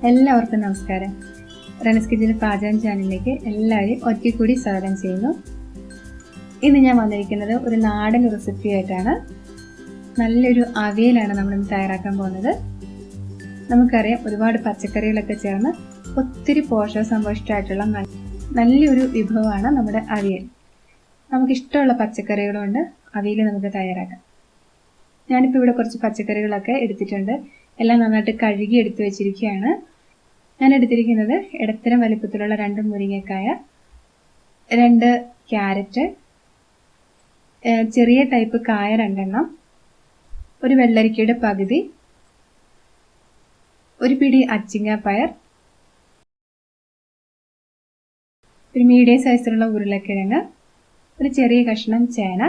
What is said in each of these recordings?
എല്ലാവർക്കും നമസ്കാരം. റനസ് കിച്ചൻ പാചകം ചാനലിലേക്ക് എല്ലാവരെയും ഒരിക്കൽ കൂടി സ്വാഗതം ചെയ്യുന്നു. ഇന്ന് ഞാൻ വന്നിരിക്കുന്നത് ഒരു നാടൻ റെസിപ്പി ആയിട്ടാണ്. നല്ലൊരു അവിയലാണ് നമ്മളിന്ന് തയ്യാറാക്കാൻ പോകുന്നത്. നമുക്കറിയാം, ഒരുപാട് പച്ചക്കറികളൊക്കെ ചേർന്ന് ഒത്തിരി പോഷകസമ്പുഷ്ടമായിട്ടുള്ള നല്ലൊരു വിഭവമാണ് നമ്മുടെ അവിയൽ. നമുക്കിഷ്ടമുള്ള പച്ചക്കറികൾ കൊണ്ട് അവിയൽ നമുക്ക് തയ്യാറാക്കാം. ഞാനിപ്പോൾ ഇവിടെ കുറച്ച് പച്ചക്കറികളൊക്കെ എടുത്തിട്ടുണ്ട്. എല്ലാം നന്നായിട്ട് കഴുകി എടുത്തു വെച്ചിരിക്കുകയാണ്. ഞാൻ എടുത്തിരിക്കുന്നത് ഇടത്തരം വലിപ്പത്തിലുള്ള 2 മുരിങ്ങക്കായ, 2 ക്യാരറ്റ്, ചെറിയ ടൈപ്പ് കായ 2 എണ്ണം, ഒരു വെള്ളരിക്കയുടെ പകുതി, ഒരു പിടി അച്ചിങ്ങാപ്പയർ, ഒരു മീഡിയം സൈസിലുള്ള ഉരുളക്കിഴങ്ങ്, ഒരു ചെറിയ കഷ്ണം ചേന.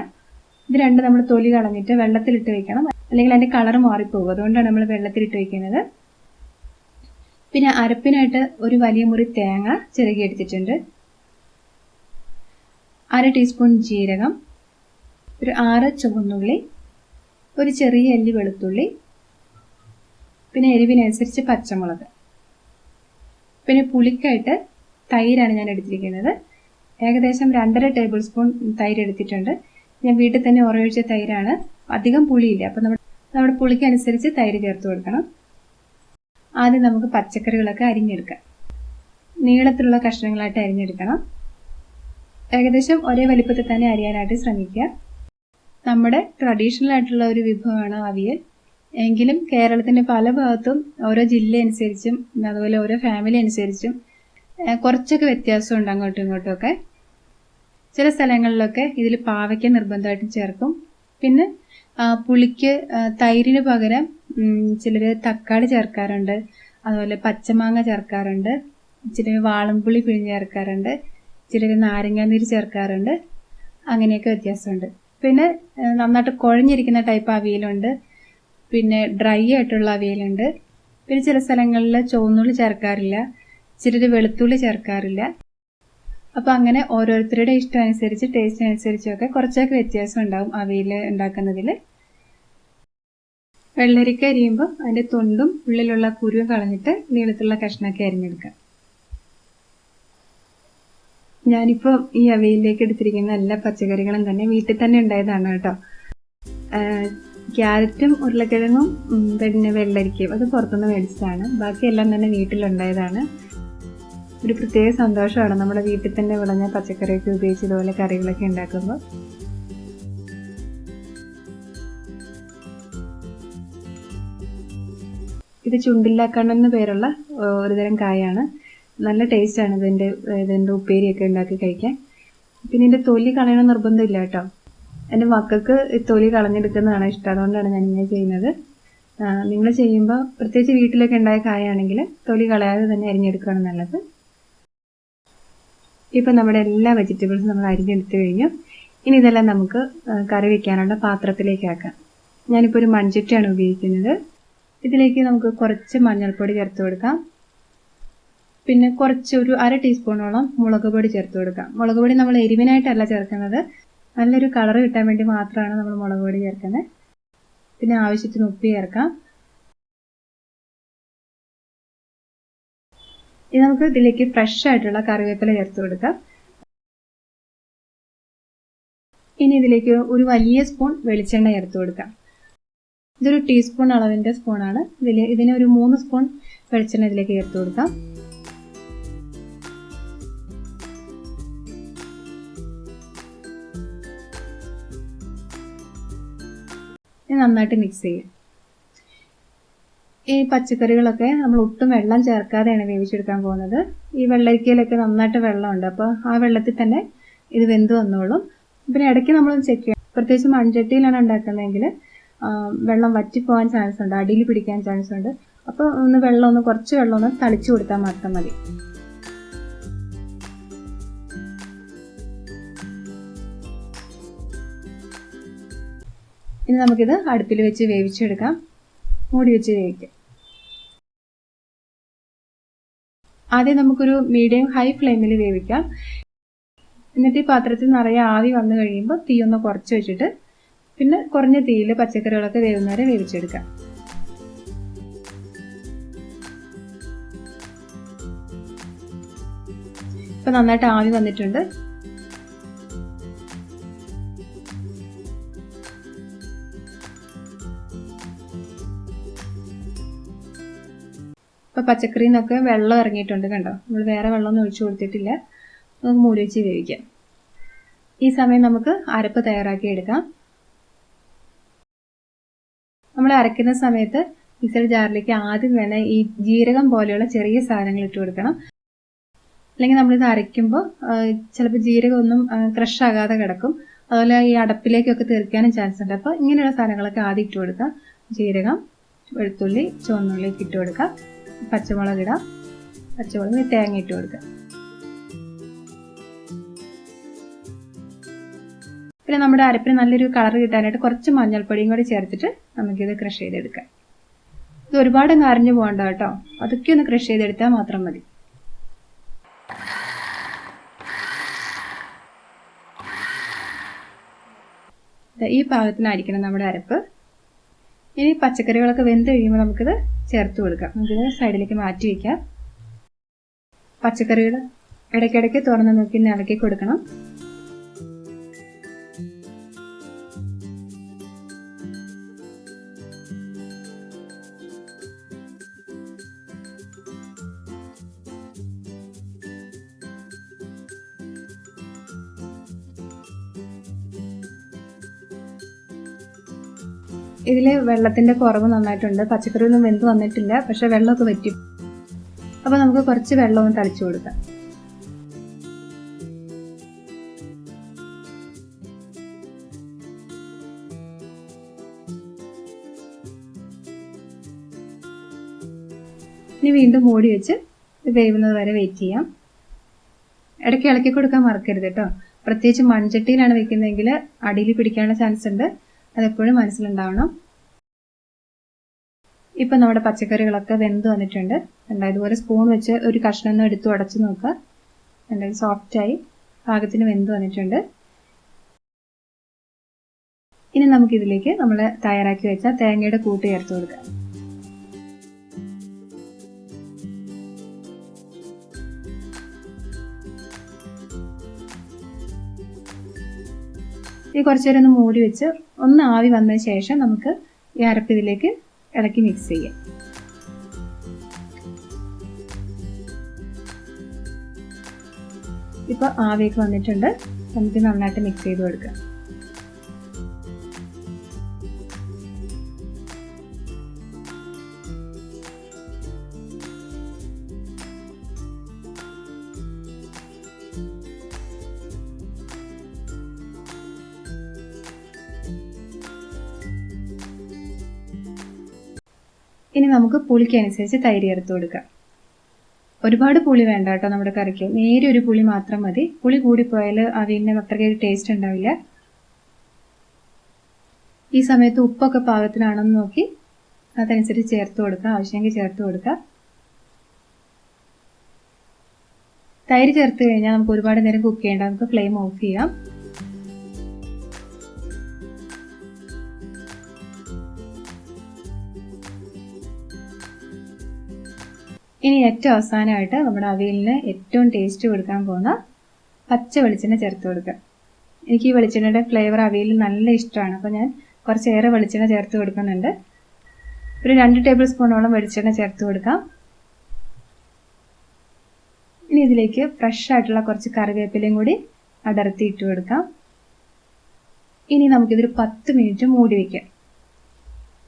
ഇത് രണ്ടും നമ്മൾ തൊലി കളഞ്ഞിട്ട് വെള്ളത്തിലിട്ട് വെക്കണം, അല്ലെങ്കിൽ അതിന്റെ കളർ മാറിപ്പോകും. അതുകൊണ്ടാണ് നമ്മൾ വെള്ളത്തിലിട്ട് വെക്കുന്നത്. പിന്നെ അരപ്പിനായിട്ട് ഒരു വലിയ മുറി തേങ്ങ ചിരകി എടുത്തിട്ടുണ്ട്, 1/2 ടീസ്പൂൺ ജീരകം, ഒരു 6 ചുവന്നുള്ളി, ഒരു ചെറിയ അല്ലി വെളുത്തുള്ളി, പിന്നെ എരിവിനനുസരിച്ച് പച്ചമുളക്. പിന്നെ പുളിക്കായിട്ട് തൈരാണ് ഞാൻ എടുത്തിരിക്കുന്നത്. ഏകദേശം 2.5 ടേബിൾ സ്പൂൺ തൈര് എടുത്തിട്ടുണ്ട്. ഞാൻ വീട്ടിൽ തന്നെ ഉറയൊഴിച്ച തൈരാണ്. അധികം പുളിയില്ല, അപ്പം നമ്മുടെ പുളിക്കനുസരിച്ച് തൈര് ചേർത്ത് കൊടുക്കണം. ആദ്യം നമുക്ക് പച്ചക്കറികളൊക്കെ അരിഞ്ഞെടുക്കാം. നീളത്തിലുള്ള കഷ്ണങ്ങളായിട്ട് അരിഞ്ഞെടുക്കണം. ഏകദേശം ഒരേ വലിപ്പത്തിൽ തന്നെ അരിയാനായിട്ട് ശ്രമിക്കുക. നമ്മുടെ ട്രഡീഷണൽ ആയിട്ടുള്ള ഒരു വിഭവമാണ് അവിയൽ. എങ്കിലും കേരളത്തിന്റെ പല ഭാഗത്തും ഓരോ ജില്ല അനുസരിച്ചും അതുപോലെ ഓരോ ഫാമിലി അനുസരിച്ചും കുറച്ചൊക്കെ വ്യത്യാസമുണ്ട് അങ്ങോട്ടും ഇങ്ങോട്ടും ഒക്കെ. ചില സ്ഥലങ്ങളിലൊക്കെ ഇതിൽ പാവയ്ക്ക നിർബന്ധമായിട്ടും ചേർക്കും. പിന്നെ പുളിക്ക് തൈരിന് പകരം ചിലർ തക്കാളി ചേർക്കാറുണ്ട്, അതുപോലെ പച്ചമാങ്ങ ചേർക്കാറുണ്ട്, ചിലർ വാളംപുളി പിഴിഞ്ഞ് ചേർക്കാറുണ്ട്, ചിലർ നാരങ്ങാനീര് ചേർക്കാറുണ്ട്. അങ്ങനെയൊക്കെ വ്യത്യാസമുണ്ട്. പിന്നെ നന്നായിട്ട് കുഴഞ്ഞിരിക്കുന്ന ടൈപ്പ് അവിയലുണ്ട്, പിന്നെ ഡ്രൈ ആയിട്ടുള്ള അവിയലുണ്ട്. പിന്നെ ചില സ്ഥലങ്ങളിൽ ചുവന്നുള്ളി ചേർക്കാറില്ല, ചിലർ വെളുത്തുള്ളി ചേർക്കാറില്ല. അപ്പം അങ്ങനെ ഓരോരുത്തരുടെ ഇഷ്ടം അനുസരിച്ച് ടേസ്റ്റ് അനുസരിച്ചൊക്കെ കുറച്ചൊക്കെ വ്യത്യാസം ഉണ്ടാവും അവിയൽ ഉണ്ടാക്കുന്നതിൽ. വെള്ളരിക്ക അരിയുമ്പോൾ അതിൻ്റെ തൊണ്ടും ഉള്ളിലുള്ള കുരുവും കളഞ്ഞിട്ട് നീളത്തിലുള്ള കഷ്ണമൊക്കെ അരിഞ്ഞെടുക്കാം. ഞാനിപ്പോൾ ഈ അവിയലിലേക്ക് എടുത്തിരിക്കുന്ന എല്ലാ പച്ചക്കറികളും തന്നെ വീട്ടിൽ തന്നെ ഉണ്ടായതാണ് കേട്ടോ. ക്യാരറ്റും ഉരുളക്കിഴങ്ങും പിന്നെ വെള്ളരിക്കയും അത് പുറത്തുനിന്ന് മേടിച്ചതാണ്. ബാക്കിയെല്ലാം തന്നെ വീട്ടിലുണ്ടായതാണ്. ഒരു പ്രത്യേക സന്തോഷമാണ് നമ്മുടെ വീട്ടിൽ തന്നെ വിളഞ്ഞ പച്ചക്കറിയൊക്കെ ഉപയോഗിച്ച് ഇതുപോലെ കറികളൊക്കെ ഉണ്ടാക്കുമ്പോൾ. ഇത് ചുണ്ടില്ലാക്കണ്ണം എന്ന് പേരുള്ള ഒരുതരം കായാണ്. നല്ല ടേസ്റ്റാണ് ഇതിൻ്റെ ഉപ്പേരിയൊക്കെ ഉണ്ടാക്കി കഴിക്കാൻ. പിന്നെ ഇതിൻ്റെ തൊലി കളയണം നിർബന്ധമില്ല കേട്ടോ. എൻ്റെ മക്കൾക്ക് തൊലി കളഞ്ഞെടുക്കുന്നതാണ് ഇഷ്ടം, അതുകൊണ്ടാണ് ഞാൻ ഇങ്ങനെ ചെയ്യുന്നത്. നിങ്ങൾ ചെയ്യുമ്പോൾ പ്രത്യേകിച്ച് വീട്ടിലൊക്കെ ഉണ്ടായ കായാണെങ്കിൽ തൊലി കളയാതെ തന്നെ അരിഞ്ഞെടുക്കുകയാണ് നല്ലത്. ഇപ്പം നമ്മുടെ എല്ലാ വെജിറ്റബിൾസും നമ്മൾ അരിഞ്ഞെടുത്ത് കഴിഞ്ഞു. ഇനി ഇതെല്ലാം നമുക്ക് കറി വയ്ക്കാനുള്ള പാത്രത്തിലേക്ക് ആക്കാം. ഞാനിപ്പോൾ ഒരു മൺചട്ടിയാണ് ഉപയോഗിക്കുന്നത്. ഇതിലേക്ക് നമുക്ക് കുറച്ച് മഞ്ഞൾപ്പൊടി ചേർത്ത് കൊടുക്കാം. പിന്നെ ഒരു 1/2 ടീസ്പൂണോളം മുളക് പൊടി ചേർത്ത് കൊടുക്കാം. മുളക് പൊടി നമ്മൾ എരിവിനായിട്ടല്ല ചേർക്കുന്നത്, നല്ലൊരു കളർ കിട്ടാൻ വേണ്ടി മാത്രമാണ് നമ്മൾ മുളക് പൊടി ചേർക്കുന്നത്. പിന്നെ ആവശ്യത്തിന് ഉപ്പ് ചേർക്കാം. ഇനി നമുക്ക് ഇതിലേക്ക് ഫ്രഷ് ആയിട്ടുള്ള കറിവേപ്പില ചേർത്ത് കൊടുക്കാം. ഇനി ഇതിലേക്ക് ഒരു വലിയ സ്പൂൺ വെളിച്ചെണ്ണ ചേർത്ത് കൊടുക്കാം. ഇതൊരു ടീസ്പൂൺ അളവിൻ്റെ സ്പൂണാണ്. ഇതിന് ഒരു 3 സ്പൂൺ വെളിച്ചെണ്ണ ഇതിലേക്ക് ചേർത്ത് കൊടുക്കാം. ഇത് നന്നായിട്ട് മിക്സ് ചെയ്യാം. ഈ പച്ചക്കറികളൊക്കെ നമ്മൾ ഒട്ടും വെള്ളം ചേർക്കാതെയാണ് വേവിച്ചെടുക്കാൻ പോകുന്നത്. ഈ വെള്ളരിക്കയിലൊക്കെ നന്നായിട്ട് വെള്ളമുണ്ട്, അപ്പോൾ ആ വെള്ളത്തിൽ തന്നെ ഇത് വെന്ത് വന്നോളും. പിന്നെ ഇടയ്ക്ക് നമ്മൾ ചെക്ക് ചെയ്യണം. പ്രത്യേകിച്ച് മൺചട്ടിയിലാണ് ഉണ്ടാക്കുന്നതെങ്കിൽ വെള്ളം വറ്റിപ്പോകാൻ ചാൻസ് ഉണ്ട്, അടിയിൽ പിടിക്കാൻ ചാൻസ് ഉണ്ട്. അപ്പോൾ കുറച്ച് വെള്ളം ഒന്ന് തളിച്ചു കൊടുത്താൽ മാത്രം മതി. ഇനി നമുക്കിത് അടുപ്പിൽ വെച്ച് വേവിച്ചെടുക്കാം. മൂടി വെച്ച് വേവിക്കാം. ആദ്യം നമുക്കൊരു മീഡിയം ഹൈ ഫ്ലെയിമിൽ വേവിക്കാം. എന്നിട്ട് ഈ പാത്രത്തിൽ നിറയെ ആവി വന്നു കഴിയുമ്പോൾ തീ ഒന്ന് കുറച്ച് വെച്ചിട്ട് പിന്നെ കുറഞ്ഞ തീയിൽ പച്ചക്കറികളൊക്കെ വേവുന്നവരെ വേവിച്ചെടുക്കാം. ഇപ്പം നന്നായിട്ട് ആവി വന്നിട്ടുണ്ട്. ഇപ്പോൾ പച്ചക്കറിയിൽ നിന്നൊക്കെ വെള്ളം ഇറങ്ങിയിട്ടുണ്ട്, കണ്ടോ? നമ്മൾ വേറെ വെള്ളമൊന്നും ഒഴിച്ചു കൊടുത്തിട്ടില്ല. നമുക്ക് മൂടി വെച്ച് വേവിക്കാം. ഈ സമയം നമുക്ക് അരപ്പ് തയ്യാറാക്കി എടുക്കാം. നമ്മൾ അരയ്ക്കുന്ന സമയത്ത് മിക്സർ ജാറിലേക്ക് ആദ്യം വേണേൽ ഈ ജീരകം പോലെയുള്ള ചെറിയ സാധനങ്ങൾ ഇട്ട് കൊടുക്കണം. അല്ലെങ്കിൽ നമ്മളിത് അരയ്ക്കുമ്പോൾ ചിലപ്പോൾ ജീരകം ഒന്നും ക്രഷ് ആകാതെ കിടക്കും. അതുപോലെ ഈ അടപ്പിലേക്കൊക്കെ തെറിക്കാനും ചാൻസ് ഉണ്ട്. അപ്പോൾ ഇങ്ങനെയുള്ള സാധനങ്ങളൊക്കെ ആദ്യം ഇട്ട് കൊടുക്കാം. ജീരകം, വെളുത്തുള്ളി, ചുവന്നുള്ളിലേക്ക് ഇട്ട് കൊടുക്കാം. പച്ചമുളക് ഇടാം. പച്ചമുളക്, തേങ്ങ ഇട്ട് കൊടുക്കാം. പിന്നെ നമ്മുടെ അരപ്പിന് നല്ലൊരു കളർ കിട്ടാനായിട്ട് കുറച്ച് മഞ്ഞൾപ്പൊടിയും കൂടി ചേർത്തിട്ട് നമുക്കിത് ക്രഷ് ചെയ്തെടുക്കാം. ഇത് ഒരുപാട് അരഞ്ഞു പോകണ്ട കേട്ടോ, അതൊക്കെ ഒന്ന് ക്രഷ് ചെയ്തെടുത്താൽ മാത്രം മതി. ഈ പാകത്തിനായിരിക്കണം നമ്മുടെ അരപ്പ്. ഇനി പച്ചക്കറികളൊക്കെ വെന്ത് കഴിയുമ്പോൾ നമുക്കിത് ചേർത്ത് കൊടുക്കാം. നമുക്കിത് സൈഡിലേക്ക് മാറ്റി വയ്ക്കാം. പച്ചക്കറികൾ ഇടയ്ക്കിടയ്ക്ക് തുറന്ന് നോക്കി ഇളക്കി കൊടുക്കണം. ഇതിൽ വെള്ളത്തിൻ്റെ കുറവ് നന്നായിട്ടുണ്ട്. പച്ചക്കറി ഒന്നും വെന്ത് വന്നിട്ടില്ല, പക്ഷെ വെള്ളമൊക്കെ വറ്റും. അപ്പോൾ നമുക്ക് കുറച്ച് വെള്ളം ഒന്ന് തളിച്ചു കൊടുക്കാം. ഇനി വീണ്ടും മൂടി വെച്ച് വേവുന്നത് വരെ വെയിറ്റ് ചെയ്യാം. ഇടയ്ക്ക് ഇളക്കി കൊടുക്കാൻ മറക്കരുത് കേട്ടോ. പ്രത്യേകിച്ച് മൺചട്ടിയിലാണ് വെക്കുന്നതെങ്കിൽ അടിയിൽ പിടിക്കാനുള്ള ചാൻസ് ഉണ്ട്. അതെപ്പോഴും മനസ്സിലുണ്ടാവണം. ഇപ്പം നമ്മുടെ പച്ചക്കറികളൊക്കെ വെന്ത് വന്നിട്ടുണ്ട്. ഇതുപോലെ സ്പൂൺ വെച്ച് ഒരു കഷ്ണം എടുത്ത് ഉടച്ച് നോക്കുക. സോഫ്റ്റായി പാകത്തിന് വെന്ത് വന്നിട്ടുണ്ട്. ഇനി നമുക്കിതിലേക്ക് നമ്മൾ തയ്യാറാക്കി വെച്ച തേങ്ങയുടെ കൂട്ട് ചേർത്ത് കൊടുക്കാം. ഈ കുറച്ചു നേരം ഒന്ന് മൂടി വെച്ച് ഒന്ന് ആവി വന്നതിന് ശേഷം നമുക്ക് ഈ അരപ്പ് ഇതിലേക്ക് ഇളക്കി മിക്സ് ചെയ്യാം. ഇപ്പോൾ ആവിയൊക്കെ വന്നിട്ടുണ്ട്. നമുക്ക് നന്നായിട്ട് മിക്സ് ചെയ്ത് കൊടുക്കാം. ഇനി നമുക്ക് പുളിക്കനുസരിച്ച് തൈര് ചേർത്ത് കൊടുക്കാം. ഒരുപാട് പുളി വേണ്ട കേട്ടോ നമ്മുടെ കറിക്ക്. നേരെ ഒരു പുളി മാത്രം മതി. പുളി കൂടിപ്പോയാൽ അവിയലിന് അത്രയ്ക്ക് ടേസ്റ്റ് ഉണ്ടാവില്ല. ഈ സമയത്ത് ഉപ്പൊക്കെ പാകത്തിനാണെന്ന് നോക്കി അതനുസരിച്ച് ചേർത്ത് കൊടുക്കുക. ആവശ്യമെങ്കിൽ ചേർത്ത് കൊടുക്കുക. തൈര് ചേർത്ത് കഴിഞ്ഞാൽ നമുക്ക് ഒരുപാട് നേരം കുക്ക് ചെയ്യേണ്ട. നമുക്ക് ഫ്ലെയിം ഓഫ് ചെയ്യാം. ഇനി ഏറ്റവും അവസാനമായിട്ട് നമ്മുടെ അവിയലിന് ഏറ്റവും ടേസ്റ്റ് കൊടുക്കാൻ പോകുന്ന പച്ച വെളിച്ചെണ്ണ ചേർത്ത് കൊടുക്കുക. എനിക്ക് ഈ വെളിച്ചെണ്ണയുടെ ഫ്ലേവർ അവിയലിൽ നല്ല ഇഷ്ടമാണ്. അപ്പോൾ ഞാൻ കുറച്ചേറെ വെളിച്ചെണ്ണ ചേർത്ത് കൊടുക്കുന്നുണ്ട്. ഒരു 2 ടേബിൾ സ്പൂണോളം വെളിച്ചെണ്ണ ചേർത്ത് കൊടുക്കാം. ഇനി ഇതിലേക്ക് ഫ്രഷ് ആയിട്ടുള്ള കുറച്ച് കറിവേപ്പിലയും കൂടി അടർത്തി ഇട്ട് കൊടുക്കാം. ഇനി നമുക്കിതൊരു 10 മിനിറ്റ് മൂടി വയ്ക്കാം.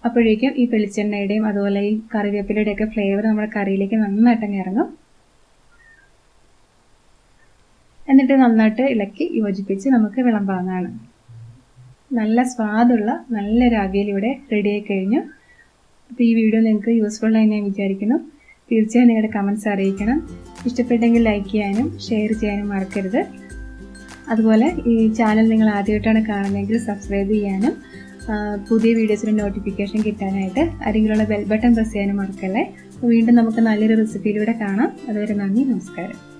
അപ്പോഴേക്കും ഈ വെളിച്ചെണ്ണയുടെയും അതുപോലെ ഈ കറിവേപ്പിലയുടെയൊക്കെ ഫ്ലേവർ നമ്മുടെ കറിയിലേക്ക് നന്നായിട്ടങ്ങ് ഇറങ്ങും. എന്നിട്ട് നന്നായിട്ട് ഇളക്കി യോജിപ്പിച്ച് നമുക്ക് വിളമ്പാവുന്നതാണ്. നല്ല സ്വാദുള്ള നല്ലൊരു അവിയൽ ഇവിടെ റെഡി ആയി കഴിഞ്ഞു. അപ്പോൾ ഈ വീഡിയോ നിങ്ങൾക്ക് യൂസ്ഫുൾ ആയി ഞാൻ വിചാരിക്കുന്നു. തീർച്ചയായും നിങ്ങളുടെ കമൻസ് അറിയിക്കണം. ഇഷ്ടപ്പെട്ടെങ്കിൽ ലൈക്ക് ചെയ്യാനും ഷെയർ ചെയ്യാനും മറക്കരുത്. അതുപോലെ ഈ ചാനൽ നിങ്ങൾ ആദ്യമായിട്ടാണ് കാണുന്നതെങ്കിൽ സബ്സ്ക്രൈബ് ചെയ്യാനും പുതിയ വീഡിയോസിന് നോട്ടിഫിക്കേഷൻ കിട്ടാനായിട്ട് അരികിലുള്ള ബെൽ ബട്ടൺ പ്രസ് ചെയ്യാനും മറക്കല്ലേ. വീണ്ടും നമുക്ക് നല്ലൊരു റെസിപ്പിയിലൂടെ കാണാം. അതുവരെ നന്ദി, നമസ്കാരം.